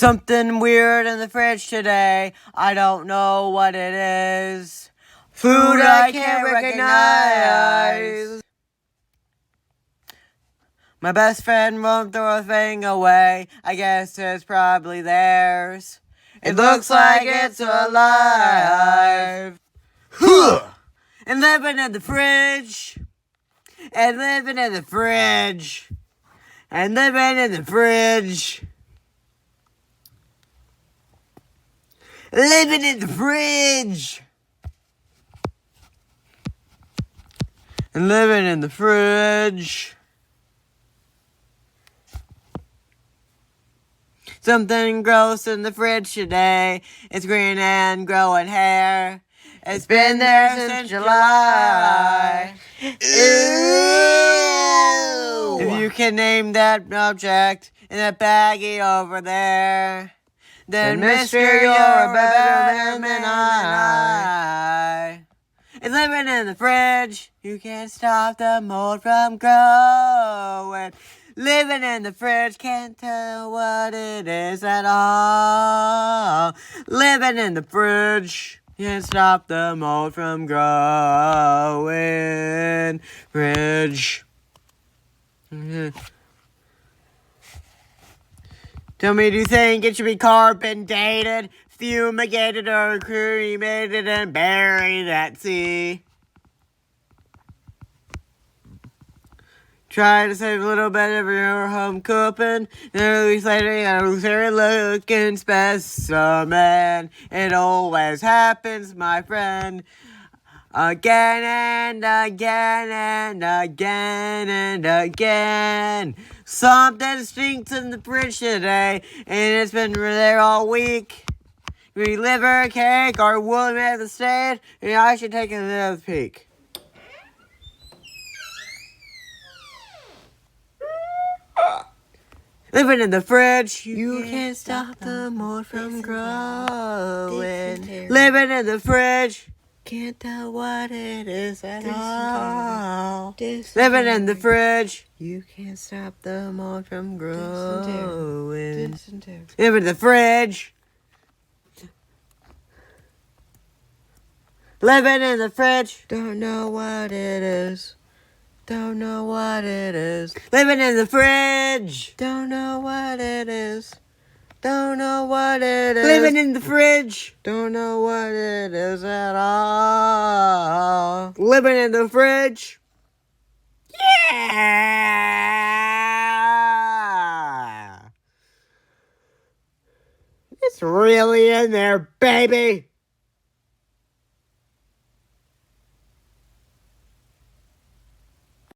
Something weird in the fridge today. I don't know what it is. Food I can't recognize. My best friend won't throw a thing away. I guess it's probably theirs. It looks like it's alive. And living in the fridge. And living in the fridge. And living in the fridge. Living in the fridge. And living in the fridge. Something gross in the fridge today. It's green and growing hair. It's been there since July. Ew! If you can name that object in that baggie over there, then mister, you're a better man than I. And living in the fridge, you can't stop the mold from growing. Living in the fridge, can't tell what it is at all. Living in the fridge, can't stop the mold from growing. Fridge. Tell me, do you think it should be carbon dated, fumigated, or cremated and buried at sea? Try to save a little bit of your home cooking. Then a week later, you got a very looking specimen. It always happens, my friend. Again and again and again and again. Something stinks in the fridge today, and it's been there all week. We liver, cake, or wood at the state, and I should take another peek. Living in the fridge, you can't stop the mold from growing. Living in the fridge, can't tell what it is at all. Living in the fridge, you can't stop the mold from growing. Living in the fridge. Living in the fridge, don't know what it is. Don't know what it is. Living in the fridge. Don't know what it is. Don't know what it is. Living in the fridge. Don't know what it is at all. Living in the fridge. Yeah! It's really in there, baby.